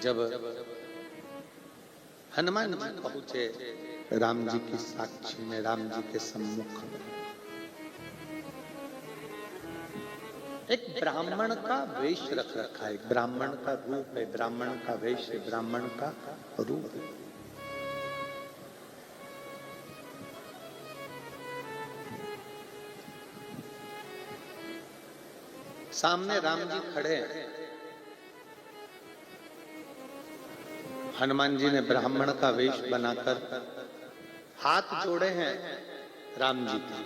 जब हनुमान जी पहुंचे राम जी की साक्षी में, राम जी के सम्मुख में, एक ब्राह्मण का वेश रख रखा है, एक ब्राह्मण का रूप है, ब्राह्मण का वेश है, ब्राह्मण का रूप है। सामने राम जी खड़े हैं। हनुमान जी ने ब्राह्मण का वेश बनाकर हाथ जोड़े हैं राम जी की।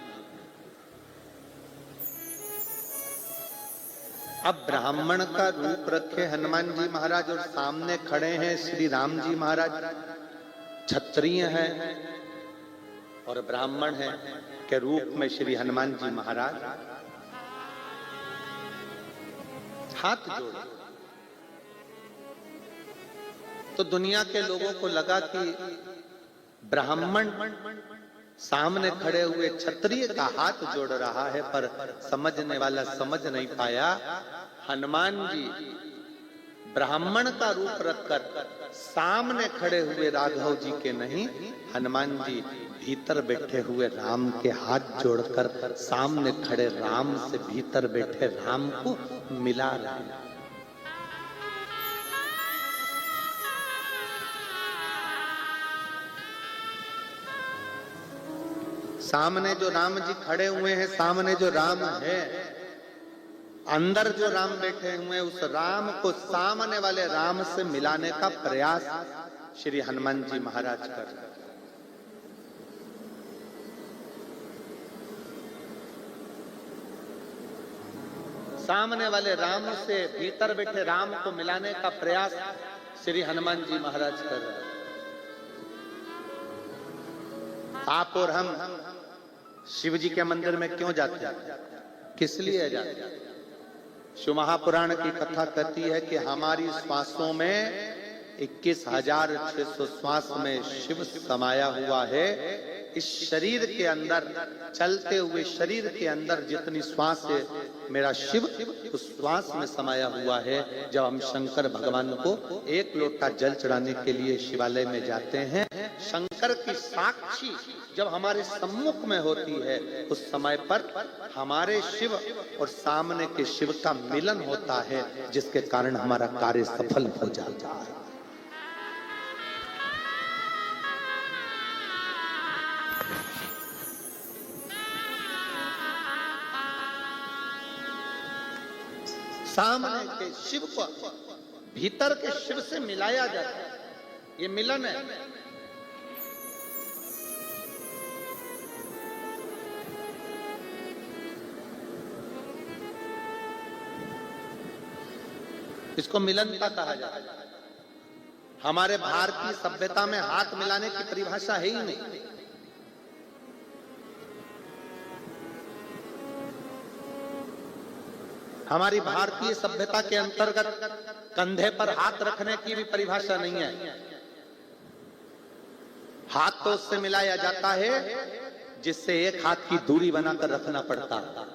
अब ब्राह्मण का रूप रखे हनुमान जी महाराज और सामने खड़े हैं श्री राम जी महाराज, क्षत्रिय हैं और ब्राह्मण हैं के रूप में श्री हनुमान जी महाराज हाथ जोड़े। तो दुनिया के लोगों को लगा कि ब्राह्मण सामने खड़े हुए क्षत्रिय का हाथ जोड़ रहा है, पर समझने वाला समझ नहीं पाया हनुमान जी ब्राह्मण का रूप रखकर सामने खड़े हुए राघव जी के नहीं, हनुमान जी भीतर बैठे हुए राम के हाथ जोड़कर सामने खड़े राम से भीतर बैठे राम को मिला रहे हैं। सामने जो राम जी खड़े हुए हैं, सामने जो राम है, अंदर जो राम बैठे हुए हैं, उस राम को सामने वाले राम से मिलाने का प्रयास श्री हनुमान जी महाराज कर रहे हैं। सामने वाले राम से भीतर बैठे राम को मिलाने का प्रयास श्री हनुमान जी महाराज कर रहे हैं। आप और हम शिव जी के मंदिर में क्यों जाते हैं? किस लिए जाते हैं? शिव महापुराण की कथा कहती है कि हमारी श्वासों में 21,600 श्वास में शिव समाया हुआ है। इस शरीर के अंदर, चलते हुए शरीर के अंदर जितनी श्वास है, मेरा शिव उस श्वास में समाया हुआ है। जब हम शंकर भगवान को एक लोटा जल चढ़ाने के लिए शिवालय में जाते हैं, शंकर की साक्षी जब हमारे सम्मुख में होती है, उस समय पर हमारे शिव और सामने के शिव का मिलन होता है, जिसके कारण हमारा कार्य सफल हो जाता है। सामने के शिव को भीतर के शिव से मिलाया जाता है, ये मिलन है। इसको मिलनता कहा जाता है। हमारे भारतीय सभ्यता में हाथ मिलाने की परिभाषा है ही नहीं। हमारी भारतीय सभ्यता के अंतर्गत कंधे पर हाथ रखने की भी परिभाषा नहीं है। हाथ तो उससे मिलाया जाता है जिससे एक हाथ की दूरी बनाकर रखना पड़ता है।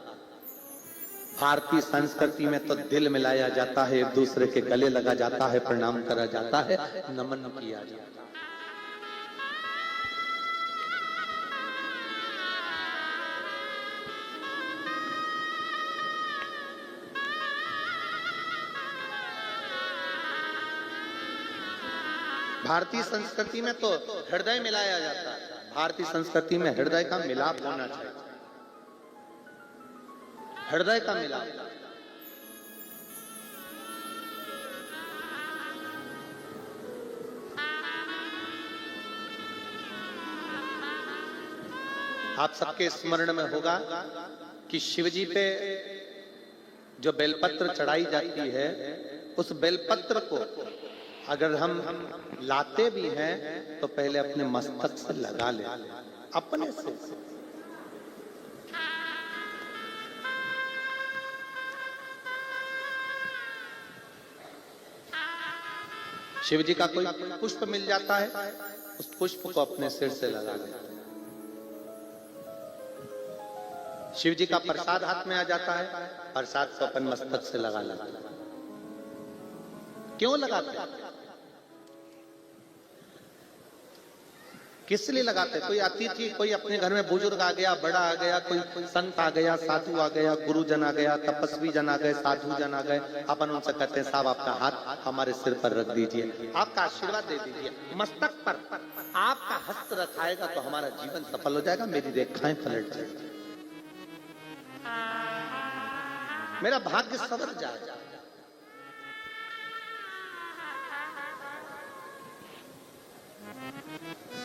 भारतीय संस्कृति में तो दिल मिलाया जाता है, एक दूसरे के गले लगा जाता है, प्रणाम करा जाता है, नमन किया जाता है। भारतीय संस्कृति में तो हृदय मिलाया जाता है। भारतीय संस्कृति में हृदय का मिलाप होना चाहिए, हृदय का मिलाप। आप सबके स्मरण में होगा कि शिवजी पे जो बेलपत्र चढ़ाई जाती है, उस बेलपत्र को अगर हम लाते भी हैं तो पहले अपने मस्तक से लगा ले, अपने से। शिव जी का कोई पुष्प मिल जाता है, उस पुष्प को अपने सिर से लगा लेते हैं। शिव जी का प्रसाद हाथ में आ जाता है, प्रसाद को अपन मस्तक से लगा लेते हैं। क्यों लगाते हैं? किस लिए लगाते? कोई अतिथि, कोई अपने घर में बुजुर्ग आ गया, बड़ा आ गया, कोई संत आ गया, साधु आ गया, गुरुजन आ गया, तपस्वी जन आ गए, साधु जन आ गए, अपन उनसे कहते हैं साहब आपका हाथ हमारे सिर पर रख दीजिए, आपका आशीर्वाद दे दीजिए, मस्तक पर आपका हस्त रखाएगा तो हमारा जीवन सफल हो जाएगा, मेरी रेखाएं पलट जाएगी, मेरा भाग्य सवर जाएगा।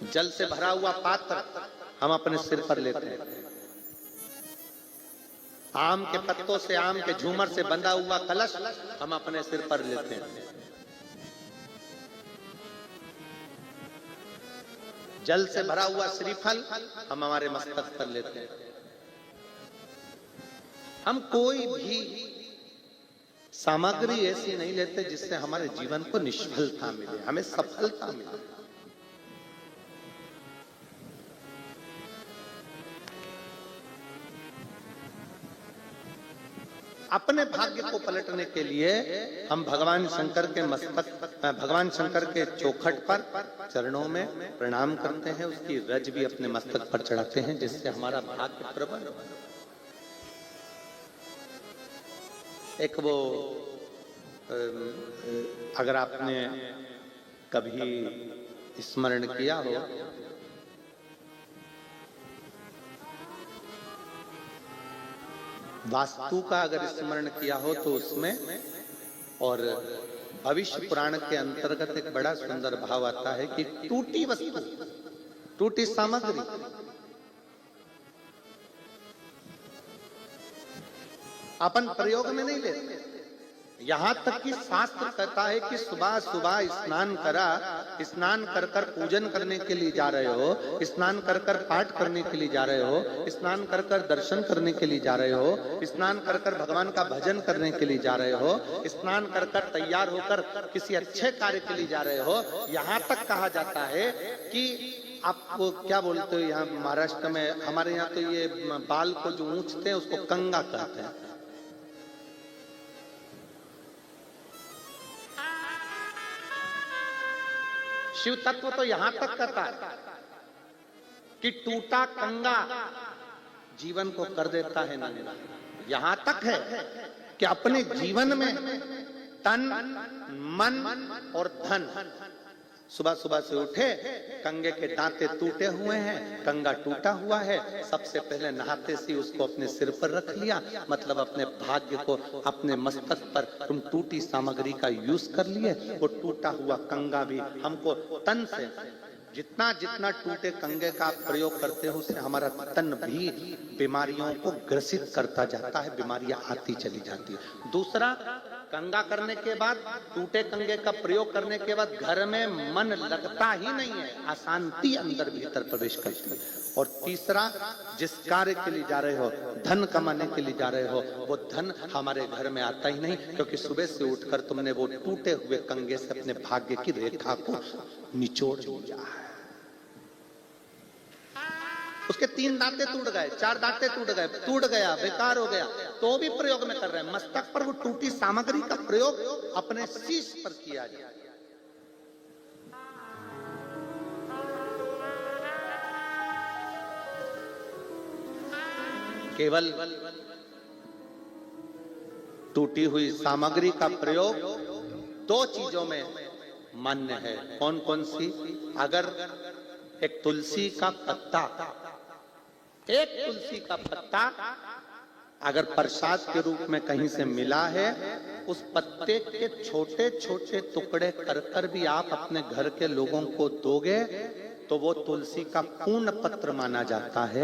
जल से भरा हुआ पात्र हम अपने सिर पर लेते हैं, आम के पत्तों से, आम के झूमर से बंधा हुआ कलश हम अपने सिर पर लेते हैं, जल से भरा हुआ श्रीफल हम हमारे मस्तक पर लेते हैं। हम कोई भी सामग्री ऐसी नहीं लेते जिससे हमारे जीवन को निष्फलता मिले, हमें सफलता मिले। अपने भाग्य को पलटने के लिए हम भगवान शंकर के मस्तक, भगवान शंकर के चौखट पर चरणों में प्रणाम करते हैं, उसकी रज भी अपने मस्तक पर चढ़ाते हैं जिससे हमारा भाग्य प्रबल हो। एक वो अगर आपने कभी स्मरण किया हो, वास्तु का अगर स्मरण किया हो तो उसमें और भविष्य पुराण के अंतर्गत एक बड़ा सुंदर भाव आता है कि टूटी वस्तु, टूटी सामग्री अपन प्रयोग में नहीं लेते। यहां तक कि शास्त्र कहता है कि सुबह सुबह स्नान करा, स्नान कर कर पूजन करने के लिए जा रहे हो, स्नान कर कर पाठ करने के लिए जा रहे हो, स्नान कर कर दर्शन करने के लिए जा रहे हो, स्नान कर कर भगवान का भजन करने के लिए जा रहे हो, स्नान कर कर तैयार होकर किसी अच्छे कार्य के लिए जा रहे हो। यहां तक कहा जाता है कि आपको क्या बोलते हो, यहाँ महाराष्ट्र में, हमारे यहाँ तो ये बाल को जो ऊंचते हैं उसको कंगा कहते हैं। शिव तत्व तो यहां तक कहता है कि टूटा कंगा जीवन को कर देता है नंगा। यहां तक है कि अपने जीवन में तन, मन और धन, सुबह सुबह से उठे, कंगे के दांते टूटे हुए हैं, कंगा टूटा हुआ है, सबसे पहले नहाते से उसको अपने सिर पर रख लिया, मतलब अपने भाग्य को अपने मस्तक पर तुम टूटी सामग्री का यूज कर लिए। वो टूटा हुआ कंगा भी हमको तन से, जितना जितना टूटे कंगे का आप प्रयोग करते हो उससे हमारा तन भी बीमारियों को ग्रसित करता जाता है, बीमारियां आती चली जाती है। दूसरा, कंगा करने के बाद, टूटे कंगे का प्रयोग करने के बाद घर में मन लगता ही नहीं है, अशांति अंदर भीतर प्रवेश करती है। और तीसरा, जिस कार्य के लिए जा रहे हो, धन कमाने के लिए जा रहे हो, वो धन हमारे घर में आता ही नहीं, क्योंकि सुबह से उठकर तुमने वो टूटे हुए कंगे से अपने भाग्य की रेखा को निचोड़ दिया है। उसके 3 दांते टूट गए, 4 दांते टूट गए, टूट गया, बेकार हो गया, तो भी प्रयोग में कर रहे हैं। मस्तक पर वो टूटी सामग्री का प्रयोग अपने शीश पर किया जाए। केवल टूटी हुई सामग्री का प्रयोग 2 चीजों में मान्य है। कौन कौन सी? अगर एक तुलसी का पत्ता, एक तुलसी का पत्ता अगर प्रसाद के रूप में कहीं से मिला है, उस पत्ते के छोटे छोटे टुकड़े कर कर भी आप अपने घर के लोगों को दोगे तो वो तुलसी का पूर्ण पत्र माना जाता है।